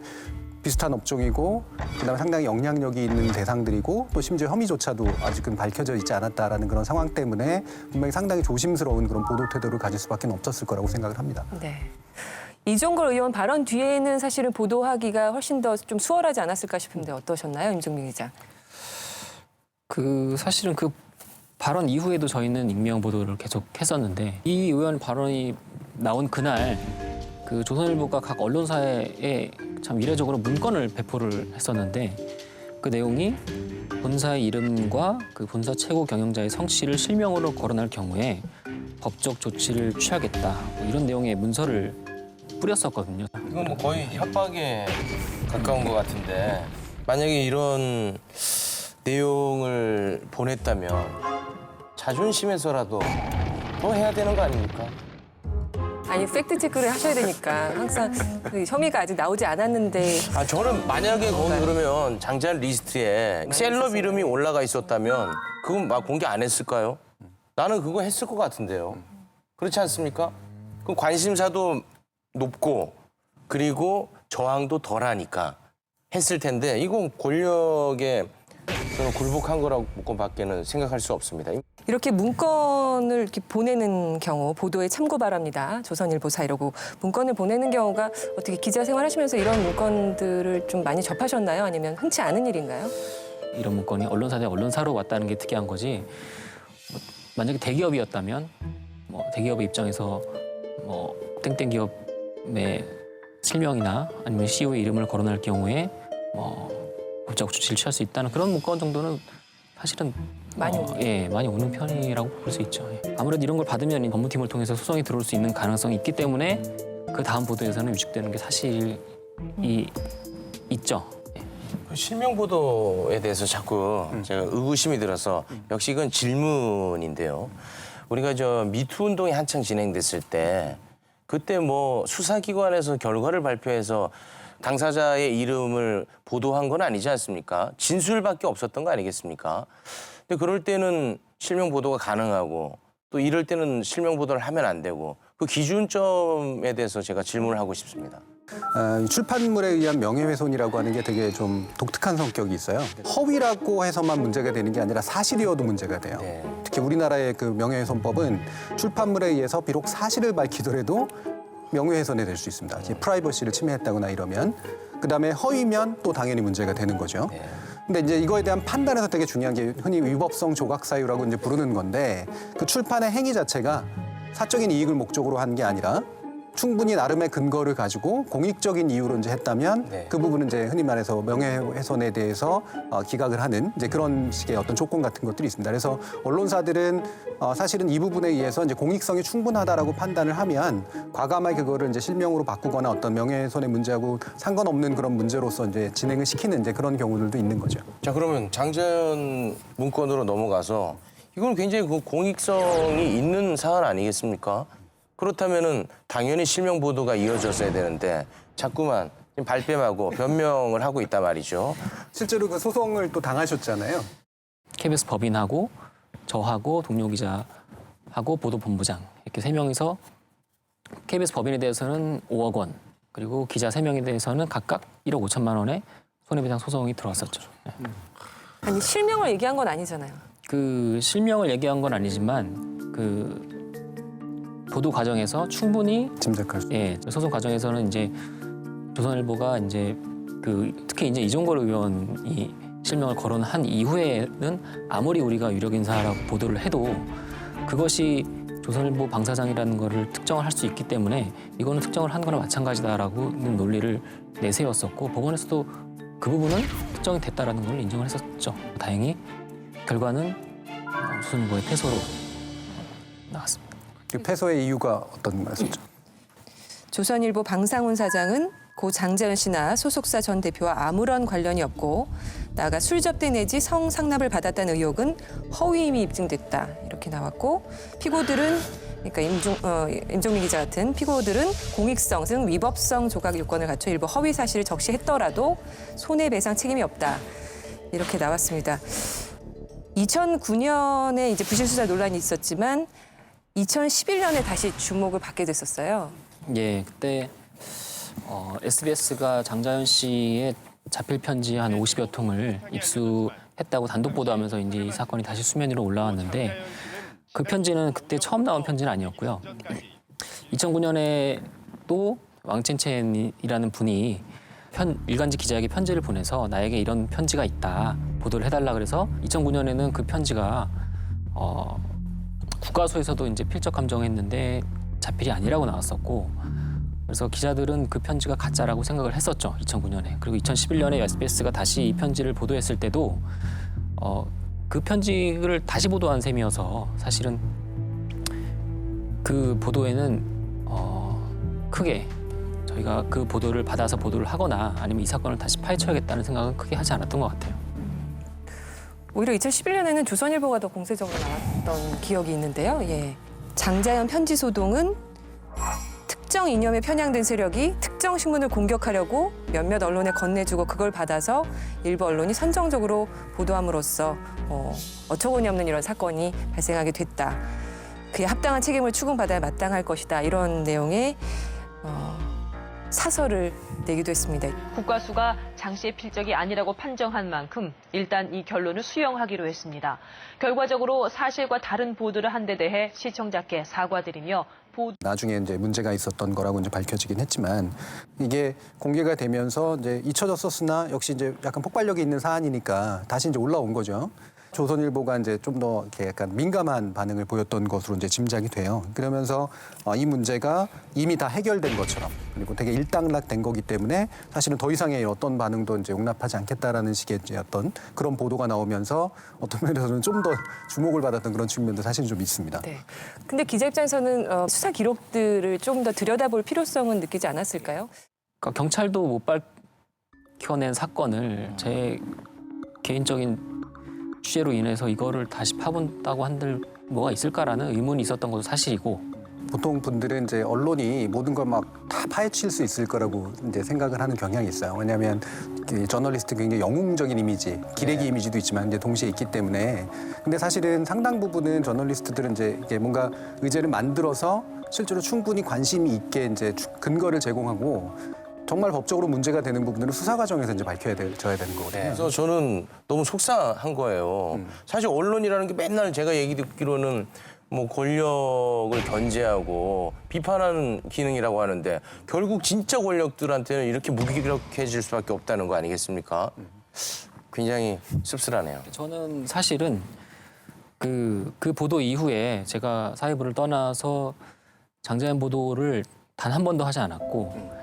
비슷한 업종이고 그다음에 상당히 영향력이 있는 대상들이고 또 심지어 혐의조차도 아직은 밝혀져 있지 않았다라는 그런 상황 때문에 분명히 상당히 조심스러운 그런 보도 태도를 가질 수밖에 없었을 거라고 생각을 합니다. 네. 이종걸 의원 발언 뒤에는 사실은 보도하기가 훨씬 더 좀 수월하지 않았을까 싶은데 어떠셨나요, 임종민 기자? 사실은 그 발언 이후에도 저희는 익명 보도를 계속 했었는데 이 의원 발언이 나온 그날 그 조선일보가 각 언론사에 참 이례적으로 문건을 배포를 했었는데 그 내용이 본사의 이름과 그 본사 최고 경영자의 성씨를 실명으로 거론할 경우에 법적 조치를 취하겠다 뭐 이런 내용의 문서를 뿌렸었거든요. 이건 뭐 거의 협박에 가까운 것 같은데 만약에 이런 내용을 보냈다면 자존심에서라도 더 해야 되는 거 아닙니까? 아니 팩트 체크를 하셔야 되니까 항상 그 혐의가 아직 나오지 않았는데. 저는 만약에 거기 그러면 장자연 리스트에 셀럽 이름이 올라가 있었다면 그건 막 공개 안 했을까요? 나는 그거 했을 것 같은데요. 그렇지 않습니까? 그럼 관심사도 높고 그리고 저항도 덜하니까 했을 텐데 이건 권력에 저는 굴복한 거라고밖에는 생각할 수 없습니다. 이렇게 문건을 이렇게 보내는 경우 보도에 참고 바랍니다. 조선일보사 이러고 문건을 보내는 경우가 어떻게 기자 생활하시면서 이런 문건들을 좀 많이 접하셨나요? 아니면 흔치 않은 일인가요? 이런 문건이 언론사 대 언론사로 왔다는 게 특이한 거지. 만약에 대기업이었다면 대기업의 입장에서 땡땡 기업의 실명이나 아니면 CEO의 이름을 거론할 경우에 법적 조치를 취할 수 있다는 그런 문건 정도는 사실은 많이 오는 편이라고 볼 수 있죠. 아무래도 이런 걸 받으면 법무팀을 통해서 소송이 들어올 수 있는 가능성이 있기 때문에 그 다음 보도에서는 위축되는 게 사실이 있죠. 실명 보도에 대해서 자꾸 제가 의구심이 들어서 역시 이건 질문인데요. 우리가 미투 운동이 한창 진행됐을 때 그때 수사기관에서 결과를 발표해서 당사자의 이름을 보도한 건 아니지 않습니까? 진술밖에 없었던 거 아니겠습니까? 근데 그럴 때는 실명 보도가 가능하고 또 이럴 때는 실명 보도를 하면 안 되고 그 기준점에 대해서 제가 질문을 하고 싶습니다. 출판물에 의한 명예훼손이라고 하는 게 되게 좀 독특한 성격이 있어요. 허위라고 해서만 문제가 되는 게 아니라 사실이어도 문제가 돼요. 특히 우리나라의 그 명예훼손법은 출판물에 의해서 비록 사실을 밝히더라도 명예훼손이 될 수 있습니다. 프라이버시를 침해했다거나 이러면. 그다음에 허위면 또 당연히 문제가 되는 거죠. 근데 이제 이거에 대한 판단에서 되게 중요한 게 흔히 위법성 조각 사유라고 이제 부르는 건데 그 출판의 행위 자체가 사적인 이익을 목적으로 한 게 아니라 충분히 나름의 근거를 가지고 공익적인 이유로 이제 했다면 그 부분은 이제 흔히 말해서 명예훼손에 대해서 기각을 하는 이제 그런 식의 어떤 조건 같은 것들이 있습니다. 그래서 언론사들은 사실은 이 부분에 의해서 이제 공익성이 충분하다라고 판단을 하면 과감하게 그거를 이제 실명으로 바꾸거나 어떤 명예훼손의 문제하고 상관없는 그런 문제로서 이제 진행을 시키는 이제 그런 경우들도 있는 거죠. 자, 그러면 장자연 문건으로 넘어가서 이건 굉장히 그 공익성이 있는 사안 아니겠습니까? 그렇다면은 당연히 실명 보도가 이어졌어야 되는데 자꾸만 발뺌하고 변명을 하고 있단 말이죠. 실제로 그 소송을 또 당하셨잖아요. KBS 법인하고 저하고 동료 기자하고 보도본부장 이렇게 3명이서 KBS 법인에 대해서는 5억 원 그리고 기자 3명에 대해서는 각각 1억 5천만 원의 손해배상 소송이 들어왔었죠. 아니 실명을 얘기한 건 아니잖아요. 그 실명을 얘기한 건 아니지만 그 보도 과정에서 충분히 짐작할 수. 예, 소송 과정에서는 이제 조선일보가 이제 그 특히 이제 이종걸 의원이 실명을 거론한 이후에는 아무리 우리가 유력 인사라고 보도를 해도 그것이 조선일보 방사장이라는 거를 특정을 할 수 있기 때문에 이거는 특정을 한 거나 마찬가지다라고는 논리를 내세웠었고 법원에서도 그 부분은 특정이 됐다라는 걸 인정을 했었죠. 다행히 결과는 조선일보의 패소로 나왔습니다. 그 패소의 이유가 어떤 말씀이죠? 조선일보 방상훈 사장은 고 장자연 씨나 소속사 전 대표와 아무런 관련이 없고 나아가 술접대 내지 성상납을 받았다는 의혹은 허위임이 입증됐다 이렇게 나왔고 피고들은 그러니까 임종민 기자 같은 피고들은 공익성 등 위법성 조각 요건을 갖춰 일부 허위 사실을 적시했더라도 손해배상 책임이 없다 이렇게 나왔습니다. 2009년에 이제 부실수사 논란이 있었지만 2011년에 다시 주목을 받게 됐었어요. 예, 그때 SBS가 장자연 씨의 자필 편지 한 50여 통을 입수했다고 단독 보도하면서 이제 이 사건이 다시 수면 위로 올라왔는데 그 편지는 그때 처음 나온 편지는 아니었고요. 2009년에 또 왕첸첸이라는 분이 일간지 기자에게 편지를 보내서 나에게 이런 편지가 있다 보도를 해달라 그래서 2009년에는 그 편지가 국가수에서도 이제 필적 감정했는데 자필이 아니라고 나왔었고 그래서 기자들은 그 편지가 가짜라고 생각을 했었죠. 2009년에. 그리고 2011년에 SBS가 다시 이 편지를 보도했을 때도 그 편지를 다시 보도한 셈이어서 사실은 그 보도에는 크게 저희가 그 보도를 받아서 보도를 하거나 아니면 이 사건을 다시 파헤쳐야겠다는 생각은 크게 하지 않았던 것 같아요. 오히려 2011년에는 조선일보가 더 공세적으로 나왔던 기억이 있는데요. 예. 장자연 편지 소동은 특정 이념에 편향된 세력이 특정 신문을 공격하려고 몇몇 언론에 건네주고 그걸 받아서 일부 언론이 선정적으로 보도함으로써 어처구니 없는 이런 사건이 발생하게 됐다. 그에 합당한 책임을 추궁받아야 마땅할 것이다. 이런 내용의 사설을 내기도 했습니다. 국과수가 장 씨의 필적이 아니라고 판정한 만큼 일단 이 결론을 수용하기로 했습니다. 결과적으로 사실과 다른 보도를 한 데 대해 시청자께 사과드리며 나중에 이제 문제가 있었던 거라고 이제 밝혀지긴 했지만 이게 공개가 되면서 이제 잊혀졌었으나 역시 이제 약간 폭발력이 있는 사안이니까 다시 이제 올라온 거죠. 조선일보가 이제 좀 더 이렇게 약간 민감한 반응을 보였던 것으로 이제 짐작이 돼요. 그러면서 이 문제가 이미 다 해결된 것처럼 그리고 되게 일단락된 거기 때문에 사실은 더 이상의 어떤 반응도 이제 용납하지 않겠다라는 식의 이제 어떤 그런 보도가 나오면서 어떤 면에서는 좀 더 주목을 받았던 그런 측면도 사실 좀 있습니다. 네. 근데 기자 입장에서는 수사 기록들을 좀 더 들여다볼 필요성은 느끼지 않았을까요? 그러니까 경찰도 못 밝혀낸 사건을 제 개인적인 취재로 인해서 이거를 다시 파본다고 한들 뭐가 있을까라는 의문이 있었던 것도 사실이고 보통 분들은 이제 언론이 모든 걸 막 다 파헤칠 수 있을 거라고 이제 생각을 하는 경향이 있어요. 왜냐하면 그 저널리스트 굉장히 영웅적인 이미지, 기레기 이미지도 있지만 이제 동시에 있기 때문에. 근데 사실은 상당 부분은 저널리스트들은 이제 이게 뭔가 의제를 만들어서 실제로 충분히 관심이 있게 이제 근거를 제공하고 정말 법적으로 문제가 되는 부분들은 수사 과정에서 이제 밝혀져야 되는 거거든요. 그래서 저는 너무 속상한 거예요. 사실 언론이라는 게 맨날 제가 얘기 듣기로는 뭐 권력을 견제하고 비판하는 기능이라고 하는데 결국 진짜 권력들한테는 이렇게 무기력해질 수밖에 없다는 거 아니겠습니까? 굉장히 씁쓸하네요. 저는 사실은 그 보도 이후에 제가 사회부를 떠나서 장자연 보도를 단 한 번도 하지 않았고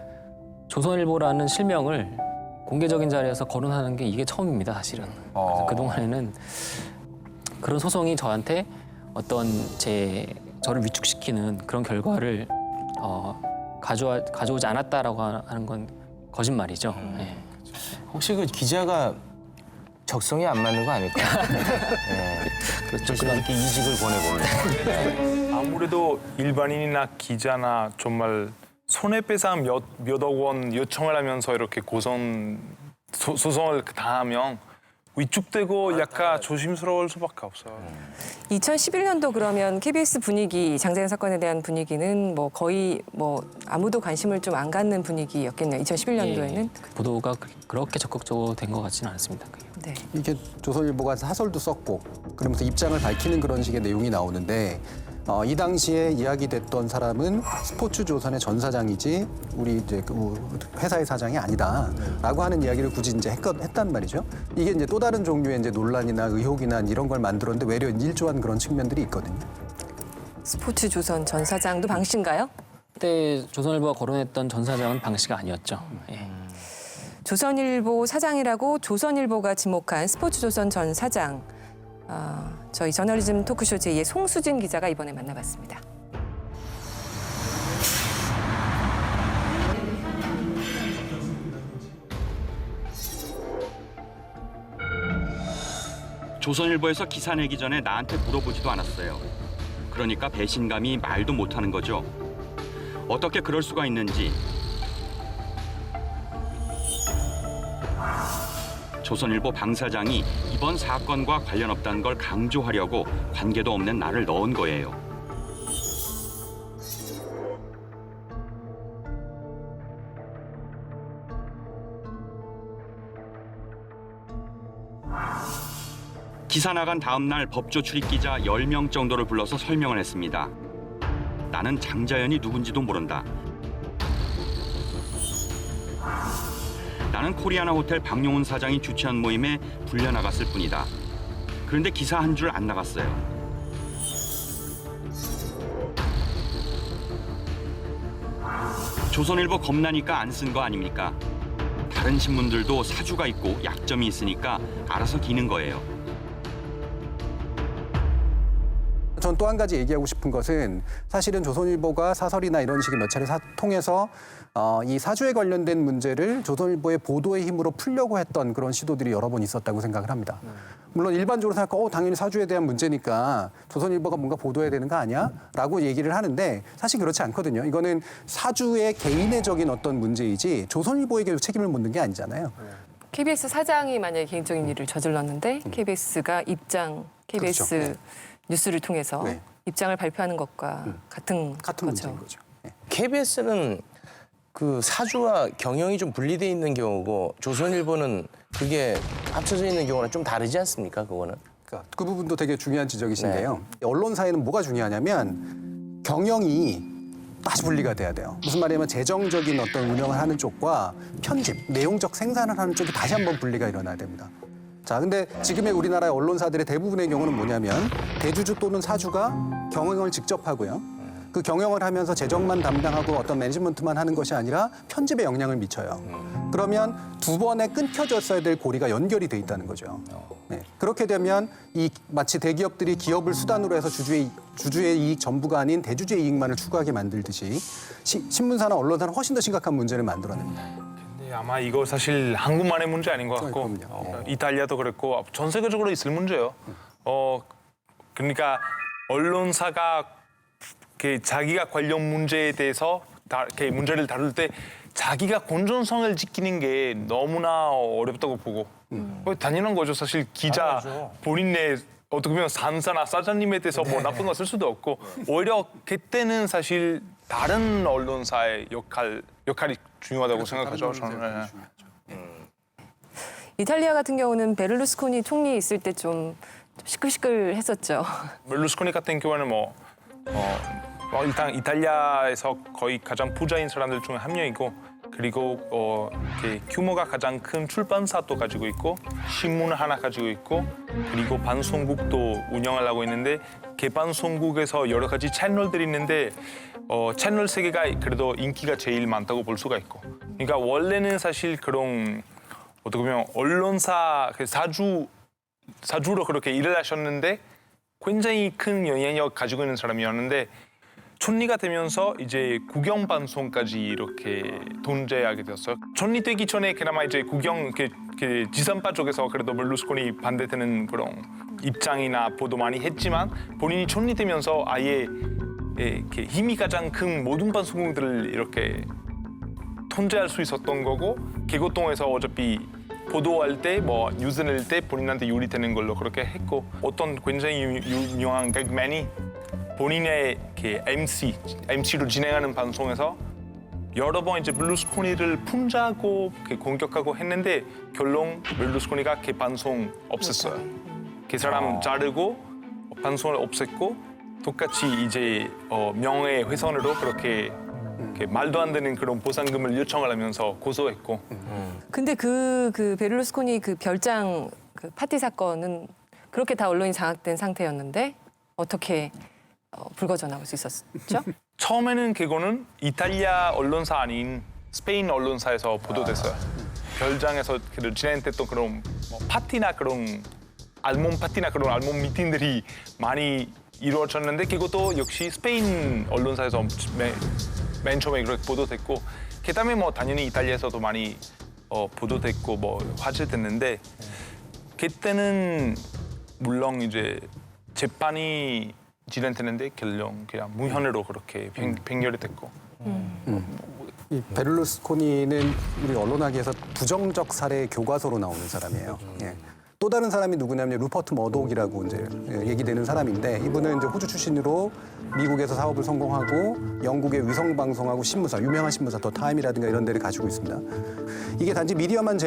조선일보라는 실명을 공개적인 자리에서 거론하는 게 이게 처음입니다, 사실은. 그래서 그동안에는 그런 소송이 저한테 어떤 저를 위축시키는 그런 결과를 가져오지 않았다라고 하는 건 거짓말이죠. 네. 혹시 그 기자가 적성이 안 맞는 거 아닐까? 네. 그렇죠. 그렇게 이직을 보내고. 아무래도 일반인이나 기자나 정말 손해배상 몇억 원 요청을 하면서 이렇게 소송을 당하면 위축되고 약간 조심스러울 수밖에 없어요. 2011년도 그러면 KBS 분위기, 장자연 사건에 대한 분위기는 뭐 거의 뭐 아무도 관심을 좀 안 갖는 분위기였겠네요. 2011년도에는. 예, 보도가 그렇게 적극적으로 된 것 같지는 않습니다. 네. 이게 조선일보가 사설도 썼고 그러면서 입장을 밝히는 그런 식의 내용이 나오는데 이 당시에 이야기됐던 사람은 스포츠조선의 전 사장이지 우리 이제 그 회사의 사장이 아니다라고 하는 이야기를 굳이 이제 했단 말이죠. 이게 이제 또 다른 종류의 이제 논란이나 의혹이나 이런 걸 만들었는데 외려 일조한 그런 측면들이 있거든요. 스포츠조선 전 사장도 방 씨인가요? 그때 조선일보가 거론했던 전 사장은 방 씨가 아니었죠. 예. 조선일보 사장이라고 조선일보가 지목한 스포츠조선 전 사장. 저희 저널리즘 토크쇼 제2의 송수진 기자가 이번에 만나봤습니다. 조선일보에서 기사 내기 전에 나한테 물어보지도 않았어요. 그러니까 배신감이 말도 못하는 거죠. 어떻게 그럴 수가 있는지. 조선일보 방 사장이 이번 사건과 관련 없다는 걸 강조하려고 관계도 없는 나를 넣은 거예요. 기사 나간 다음 날 법조 출입기자 10명 정도를 불러서 설명을 했습니다. 나는 장자연이 누군지도 모른다. 나는 코리아나 호텔 박용훈 사장이 주최한 모임에 불려나갔을 뿐이다. 그런데 기사 한 줄 안 나갔어요. 조선일보 겁나니까 안 쓴 거 아닙니까? 다른 신문들도 사주가 있고 약점이 있으니까 알아서 기는 거예요. 전 또 한 가지 얘기하고 싶은 것은 사실은 조선일보가 사설이나 이런 식의 몇 차례 통해서 이 사주에 관련된 문제를 조선일보의 보도의 힘으로 풀려고 했던 그런 시도들이 여러 번 있었다고 생각을 합니다. 물론 일반적으로 생각하고 당연히 사주에 대한 문제니까 조선일보가 뭔가 보도해야 되는 거 아니야? 라고 얘기를 하는데 사실 그렇지 않거든요. 이거는 사주의 개인의적인 어떤 문제이지 조선일보에게 책임을 묻는 게 아니잖아요. KBS 사장이 만약에 개인적인 일을 저질렀는데 KBS가 KBS 그렇죠. 뉴스를 통해서 입장을 발표하는 것과 같은 문제인 거죠. KBS는 그 사주와 경영이 좀 분리돼 있는 경우고 조선일보는 그게 합쳐져 있는 경우는 좀 다르지 않습니까? 그거는. 그러니까 그 부분도 되게 중요한 지적이신데요. 언론사에는 뭐가 중요하냐면 경영이 다시 분리가 돼야 돼요. 무슨 말이냐면 재정적인 어떤 운영을 하는 쪽과 편집, 내용적 생산을 하는 쪽이 다시 한번 분리가 일어나야 됩니다. 자, 근데 지금의 우리나라의 언론사들의 대부분의 경우는 뭐냐면 대주주 또는 사주가 경영을 직접 하고요. 그 경영을 하면서 재정만 담당하고 어떤 매니지먼트만 하는 것이 아니라 편집에 영향을 미쳐요. 그러면 두 번에 끊겨졌어야 될 고리가 연결이 돼 있다는 거죠. 네. 그렇게 되면 이 마치 대기업들이 기업을 수단으로 해서 주주의 이익 전부가 아닌 대주주의 이익만을 추구하게 만들듯이 신문사나 언론사는 훨씬 더 심각한 문제를 만들어냅니다. 아마 이거 사실 한국만의 문제 아닌 것 같고 이탈리아도 그랬고 전 세계적으로 있을 문제예요. 그러니까 언론사가 자기가 관련 문제에 대해서 문제를 다룰 때 자기가 공정성을 지키는 게 너무나 어렵다고 보고 당연한 거죠. 사실 기자 본인의 어떻게 보면 상사나 사장님에 대해서 뭐 나쁜 거 쓸 수도 없고 오히려 그때는 사실 다른 언론사의 역할이 중요하다고 생각하죠. 저는. 이탈리아 같은 경우는 베를루스코니 총리 있을 때 좀 시끌시끌했었죠. 베를루스코니 같은 경우는 일단 이탈리아에서 거의 가장 부자인 사람들 중에 한 명이고 그리고 규모가 가장 큰 출판사도 가지고 있고 신문 하나 가지고 있고 그리고 방송국도 운영하려고 있는데 그 방송국에서 여러 가지 채널들이 있는데 채널 세 개가 그래도 인기가 제일 많다고 볼 수가 있고 그러니까 원래는 사실 그런 어떻게 보면 언론사 사주로 그렇게 일을 하셨는데 굉장히 큰 영향력 가지고 있는 사람이었는데 총리가 되면서 이제 국영 방송까지 이렇게 존재하게 되었어요. 총리 되기 전에 그나마 이제 국영 지상파 쪽에서 그래도 베를루스코니 반대되는 그런 입장이나 보도 많이 했지만 본인이 총리 되면서 아예 힘이 가장 큰 모든 방송국들을 이렇게 통제할 수 있었던 거고 그것 통해서 어차피 보도할 때 뉴스 낼 때 본인한테 유리되는 걸로 그렇게 했고 어떤 굉장히 유명한 개그맨이 본인의 MC로 진행하는 방송에서 여러 번 이제 베를루스코니를 풍자하고 공격하고 했는데 결론 베를루스코니가 그 방송 없앴어요. 그 사람 자르고 방송을 없앴고 똑같이 이제 명예훼손으로 그렇게 말도 안 되는 그런 보상금을 요청을 하면서 고소했고. 근데 그 베를루스코니 그 별장 파티 사건은 그렇게 다 언론이 장악된 상태였는데 어떻게 불거져 나올 수 있었죠? 처음에는 그거는 이탈리아 언론사 아닌 스페인 언론사에서 보도됐어요. 별장에서 진행됐던 그런 파티나 그런 알몬 파티나 그런 알몬 미팅들이 많이 이루어졌는데 그것도 역시 스페인 언론사에서 맨 처음에 그렇게 보도됐고 그다음에 당연히 이탈리아에서도 많이 보도됐고 화제됐는데 그때는 물론 이제 재판이 진행되는데 결론 그냥 무혐의로 그렇게 변결이 됐고. 이 베를루스코니는 우리 언론학에서 부정적 사례 교과서로 나오는 사람이에요. 예. 또 다른 사람이 누구냐면 루퍼트 머독이라고 이제 얘기되는 사람인데 이분은 이제 호주 출신으로 미국에서 사업을 성공하고 영국의 위성 방송하고 신문사 유명한 신문사 더 타임이라든가 이런 데를 가지고 있습니다. 이게 단지 미디어만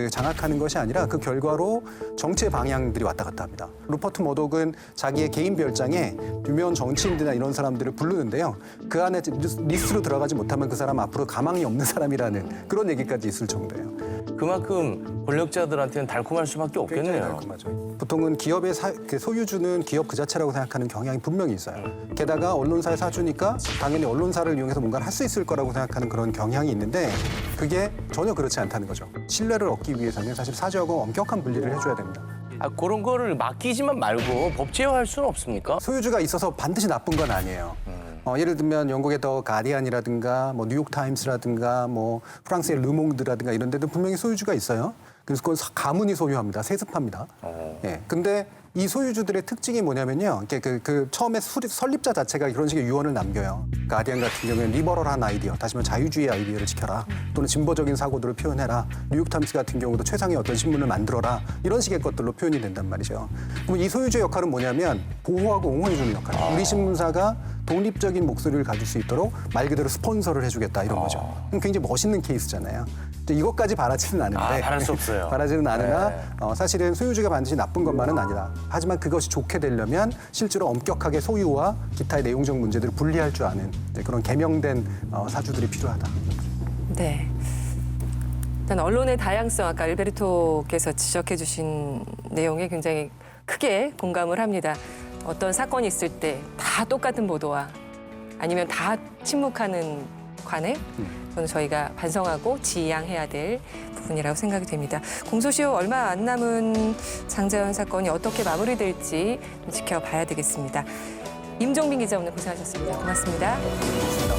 장악하는 것이 아니라 그 결과로 정치의 방향들이 왔다 갔다 합니다. 루퍼트 머독은 자기의 개인 별장에 유명한 정치인들이나 이런 사람들을 부르는데요. 그 안에 리스트로 들어가지 못하면 그 사람 앞으로 가망이 없는 사람이라는 그런 얘기까지 있을 정도예요. 그만큼 권력자들한테는 달콤할 수밖에 없겠네요. 달콤하죠. 보통은 기업의 소유주는 기업 그 자체라고 생각하는 경향이 분명히 있어요. 게다가 언론사의 사주니까 당연히 언론사를 이용해서 뭔가를 할 수 있을 거라고 생각하는 그런 경향이 있는데 그게 전혀 그렇지 않다는 거죠. 신뢰를 얻기 위해서는 사실 사주하고 엄격한 분리를 해줘야 됩니다. 그런 거를 맡기지만 말고 법 제어할 수는 없습니까? 소유주가 있어서 반드시 나쁜 건 아니에요. 예를 들면 영국의 더 가디안이라든가 뉴욕 타임스라든가 프랑스의 르몽드라든가 이런 데도 분명히 소유주가 있어요. 그래서 그건 가문이 소유합니다. 세습합니다. 예. 근데 이 소유주들의 특징이 뭐냐면요. 처음에 설립자 자체가 그런 식의 유언을 남겨요. 가디안 같은 경우에는 리버럴한 아이디어, 다시 말해 자유주의 아이디어를 지켜라. 또는 진보적인 사고들을 표현해라. 뉴욕타임스 같은 경우도 최상의 어떤 신문을 만들어라. 이런 식의 것들로 표현이 된단 말이죠. 그럼 이 소유주의 역할은 뭐냐면 보호하고 옹호해주는 역할이에요. 우리 신문사가 독립적인 목소리를 가질 수 있도록 말 그대로 스폰서를 해주겠다 이런 거죠. 굉장히 멋있는 케이스잖아요. 이것까지 바라지는 않은데 바랄 수 없어요. 바라지는 않으나 사실은 소유주가 반드시 나쁜 것만은 아니다. 하지만 그것이 좋게 되려면 실제로 엄격하게 소유와 기타의 내용적 문제들을 분리할 줄 아는 그런 개명된 사주들이 필요하다. 네. 일단 언론의 다양성, 아까 알베르토께서 지적해 주신 내용에 굉장히 크게 공감을 합니다. 어떤 사건이 있을 때 다 똑같은 보도와 아니면 다 침묵하는 관행, 그건 저희가 반성하고 지양해야 될 부분이라고 생각이 됩니다. 공소시효 얼마 안 남은 장자연 사건이 어떻게 마무리될지 지켜봐야 되겠습니다. 임종빈 기자 오늘 고생하셨습니다. 고맙습니다. 고맙습니다.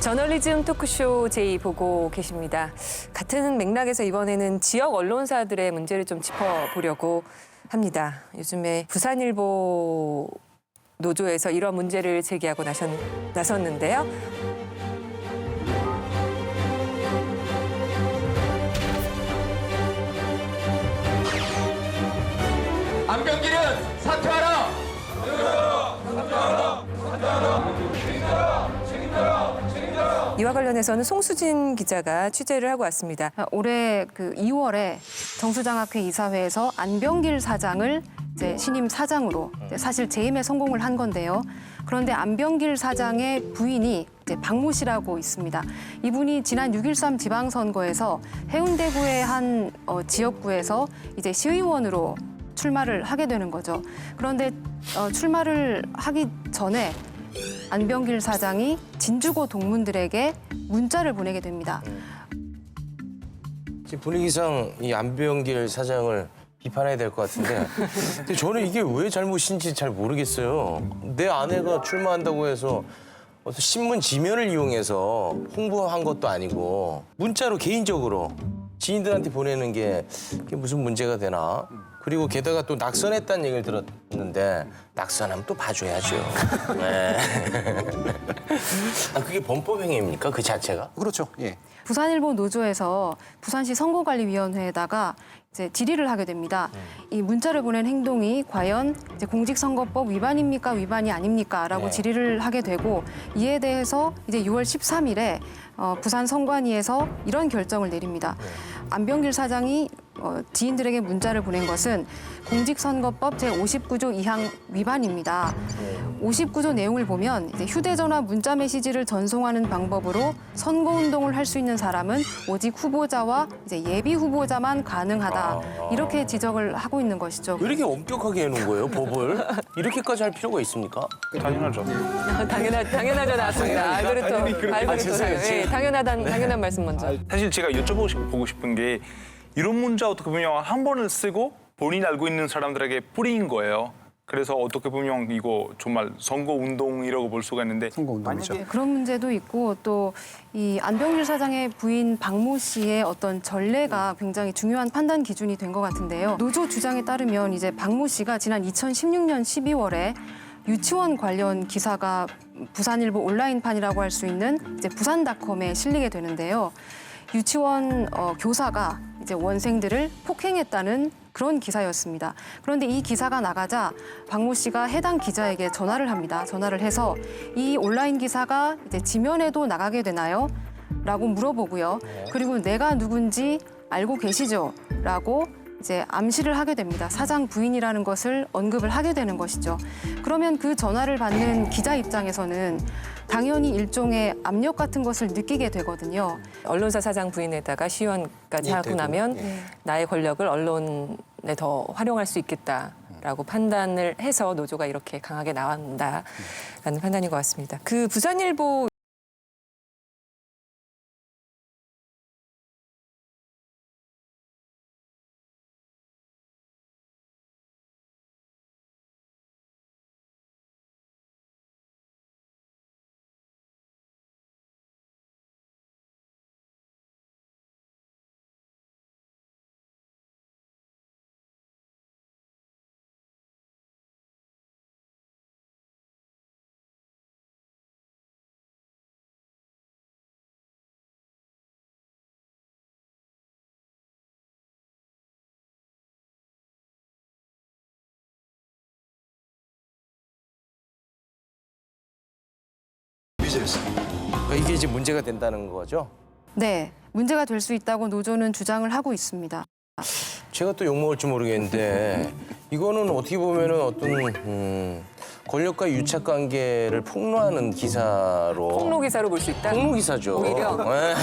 저널리즘 토크쇼 제이 보고 계십니다. 같은 맥락에서 이번에는 지역 언론사들의 문제를 좀 짚어보려고 합니다. 요즘에 부산일보 노조에서 이런 문제를 제기하고 나섰는데요. 안병기는 사퇴하라! 이와 관련해서는 송수진 기자가 취재를 하고 왔습니다. 올해 그 2월에 정수장학회 이사회에서 안병길 사장을 이제 신임 사장으로 사실 재임에 성공을 한 건데요. 그런데 안병길 사장의 부인이 이제 박모 씨라고 있습니다. 이분이 지난 6.13 지방선거에서 해운대구의 한 지역구에서 이제 시의원으로 출마를 하게 되는 거죠. 그런데 출마를 하기 전에 안병길 사장이 진주고 동문들에게 문자를 보내게 됩니다. 지금 분위기상 이 안병길 사장을 비판해야 될 것 같은데 근데 저는 이게 왜 잘못인지 잘 모르겠어요. 내 아내가 출마한다고 해서 어떤 신문 지면을 이용해서 홍보한 것도 아니고 문자로 개인적으로 지인들한테 보내는 게 이게 무슨 문제가 되나. 그리고 게다가 또 낙선했다는 얘기를 들었는데 낙선하면 또 봐줘야죠. 네. 그게 범법행위입니까? 그 자체가? 그렇죠. 예. 부산일보 노조에서 부산시 선거관리위원회에다가 이제 질의를 하게 됩니다. 이 문자를 보낸 행동이 과연 이제 공직선거법 위반입니까? 위반이 아닙니까? 라고 네. 질의를 하게 되고 이에 대해서 이제 6월 13일에 부산 선관위에서 이런 결정을 내립니다. 안병길 사장이 지인들에게 문자를 보낸 것은 공직선거법 제59조 2항 위반입니다. 59조 내용을 보면 이제 휴대전화 문자 메시지를 전송하는 방법으로 선거운동을 할 수 있는 사람은 오직 후보자와 이제 예비 후보자만 가능하다. 이렇게 지적을 하고 있는 것이죠. 왜 이렇게 엄격하게 해놓은 거예요, 법을? 이렇게까지 할 필요가 있습니까? 당연하죠. 당연하죠 나왔습니다. 알고리터. 당연한 말씀 먼저. 사실 제가 여쭤보고 싶은 게 이런 문자 어떻게 보면 한 번을 쓰고 본인 알고 있는 사람들에게 뿌린 거예요. 그래서 어떻게 보면 이거 정말 선거운동이라고 볼 수가 있는데 선거운동이죠. 네, 그런 문제도 있고 또 이 안병길 사장의 부인 박모 씨의 어떤 전례가 굉장히 중요한 판단 기준이 된 것 같은데요. 노조 주장에 따르면 이제 박모 씨가 지난 2016년 12월에 유치원 관련 기사가 부산일보 온라인판이라고 할 수 있는 이제 부산닷컴에 실리게 되는데요. 유치원 교사가 이제 원생들을 폭행했다는 그런 기사였습니다. 그런데 이 기사가 나가자 박모 씨가 해당 기자에게 전화를 합니다. 전화를 해서 이 온라인 기사가 이제 지면에도 나가게 되나요? 라고 물어보고요. 그리고 내가 누군지 알고 계시죠? 라고 이제 암시를 하게 됩니다. 사장 부인이라는 것을 언급을 하게 되는 것이죠. 그러면 그 전화를 받는 기자 입장에서는 당연히 일종의 압력 같은 것을 느끼게 되거든요. 언론사 사장 부인에다가 시의원까지 하고 나면 나의 권력을 언론에 더 활용할 수 있겠다라고 판단을 해서 노조가 이렇게 강하게 나온다라는 판단인 것 같습니다. 그 부산일보 그러니까 이게 이제 문제가 된다는 거죠? 네, 문제가 될 수 있다고 노조는 주장을 하고 있습니다. 제가 또 욕먹을지 모르겠는데 이거는 어떻게 보면은 어떤 권력과 유착 관계를 폭로하는 기사로 폭로 기사로 볼 수 있다. 폭로 기사죠. 오히려 네.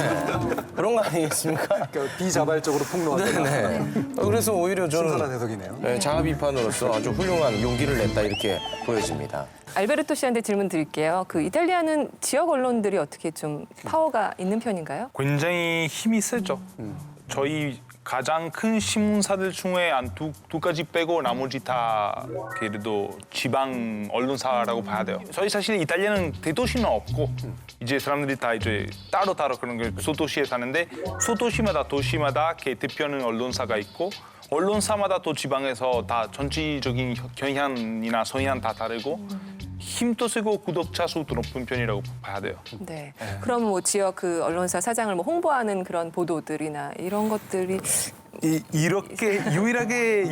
그런 거 아니겠습니까? 비자발적으로 폭로하는. 네네. 그래서 오히려 저는 신선한 해석이네요. 네, 자아 비판으로서 아주 훌륭한 용기를 냈다 이렇게 보여집니다. 알베르토 씨한테 질문 드릴게요. 그 이탈리아는 지역 언론들이 어떻게 좀 파워가 있는 편인가요? 굉장히 힘이 세죠. 저희 가장 큰 신문사들 중에 한 두 가지 빼고 나머지 다 그래도 지방 언론사라고 봐야 돼요. 저희 사실 이탈리아는 대도시는 없고 이제 사람들이 다 이제 따로따로 그런 게 소도시에 사는데 소도시마다 도시마다 대표하는 언론사가 있고 언론사마다 또 지방에서 다 전체적인 경향이나 성향 다 다르고 힘도 세고 구독자 수도 높은 편이라고 봐야 돼요. 네. 그럼 뭐 지역 그 언론사 사장을 뭐 홍보하는 그런 보도들이나 이런 것들이 이렇게 유일하게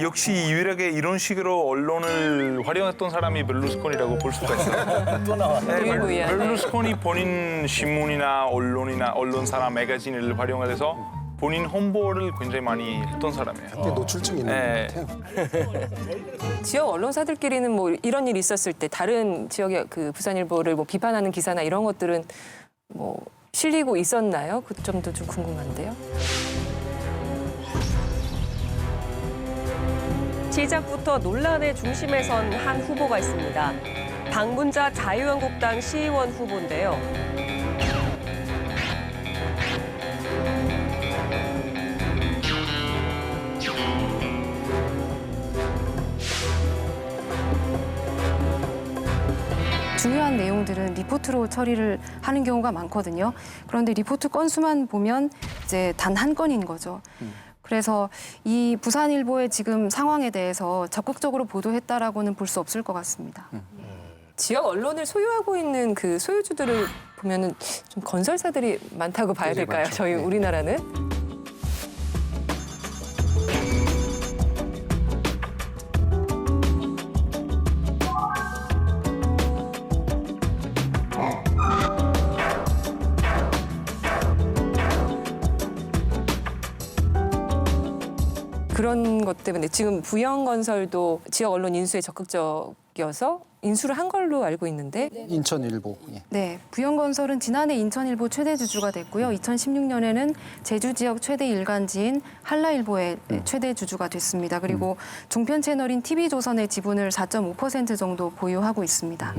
이런 식으로 언론을 활용했던 사람이 berlusconi라고 볼 수가 있어요. 또 나와. berlusconi 본인 신문이나 언론사나 매거진을 활용해서 본인 홍보를 굉장히 많이 했던 사람이에요. 근데 노출증 있는 것 같아요. 지역 언론사들끼리는 뭐 이런 일이 있었을 때 다른 지역의 그 부산일보를 뭐 비판하는 기사나 이런 것들은 뭐 실리고 있었나요? 그 점도 좀 궁금한데요. 시작부터 논란의 중심에 선 한 후보가 있습니다. 방문자 자유한국당 시의원 후보인데요. 중요한 내용들은 리포트로 처리를 하는 경우가 많거든요. 그런데 리포트 건수만 보면 이제 단 한 건인 거죠. 그래서 이 부산일보의 지금 상황에 대해서 적극적으로 보도했다라고는 볼 수 없을 것 같습니다. 지역 언론을 소유하고 있는 그 소유주들을 보면은 좀 건설사들이 많다고 봐야 될까요? 저희 우리나라는? 그런 것 때문에 지금 부영건설도 지역 언론 인수에 적극적이어서 인수를 한 걸로 알고 있는데 인천일보. 예. 네, 부영건설은 지난해 인천일보 최대 주주가 됐고요. 2016년에는 제주 지역 최대 일간지인 한라일보의 최대 주주가 됐습니다. 그리고 종편 채널인 TV조선의 지분을 4.5% 정도 보유하고 있습니다.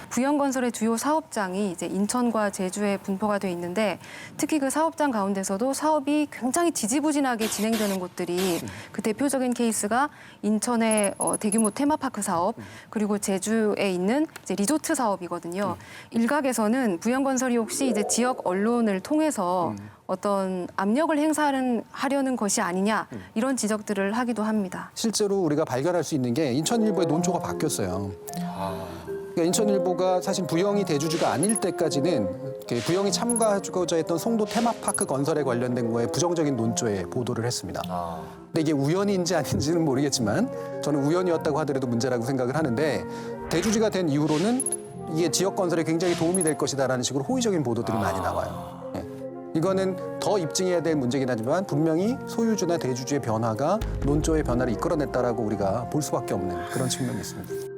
부영건설의 주요 사업장이 이제 인천과 제주에 분포가 돼 있는데 특히 그 사업장 가운데서도 사업이 굉장히 지지부진하게 진행되는 곳들이 그 대표적인 케이스가 인천의 대규모 테마파크 사업 그리고 제주에 있는 이제 리조트 사업이거든요. 일각에서는 부영건설이 혹시 이제 지역 언론을 통해서 어떤 압력을 행사하려는 것이 아니냐 이런 지적들을 하기도 합니다. 실제로 우리가 발견할 수 있는 게 인천일보의 논조가 바뀌었어요. 그러니까 인천일보가 사실 부영이 대주주가 아닐 때까지는 부영이 참가하고자 했던 송도 테마파크 건설에 관련된 거에 부정적인 논조에 보도를 했습니다. 근데 이게 우연인지 아닌지는 모르겠지만 저는 우연이었다고 하더라도 문제라고 생각을 하는데 대주주가 된 이후로는 이게 지역 건설에 굉장히 도움이 될 것이다라는 식으로 호의적인 보도들이 많이 나와요. 네. 이거는 더 입증해야 될 문제긴 하지만 분명히 소유주나 대주주의 변화가 논조의 변화를 이끌어냈다라고 우리가 볼 수밖에 없는 그런 측면이 있습니다.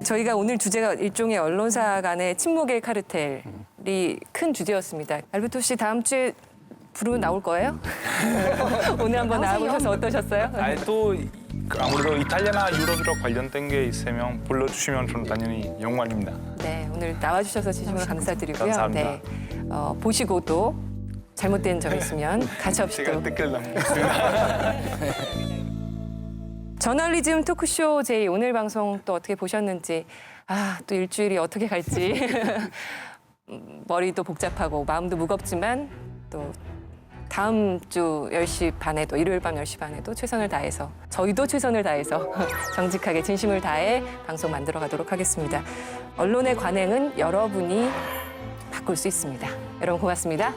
저희가 오늘 주제가 일종의 언론사 간의 침묵의 카르텔이 큰 주제였습니다. 알베토 씨 다음 주에 부르 나올 거예요? 오늘 한번 나와보셔서 어떠셨어요? 아니 또 아무래도 이탈리아나 유럽이랑 관련된 게 있으면 불러주시면 저는 당연히 영광입니다. 네, 오늘 나와주셔서 진심으로 감사드리고요. 감사합니다. 네, 보시고 또 잘못된 점 있으면 가차없이 또. 제가 댓글 남기겠습니다. 저널리즘 토크쇼 제이 오늘 방송 또 어떻게 보셨는지 또 일주일이 어떻게 갈지 머리도 복잡하고 마음도 무겁지만 또 다음 주 10시 반에도 일요일 밤 10시 반에도 최선을 다해서 저희도 최선을 다해서 정직하게 진심을 다해 방송 만들어 가도록 하겠습니다. 언론의 관행은 여러분이 바꿀 수 있습니다. 여러분 고맙습니다.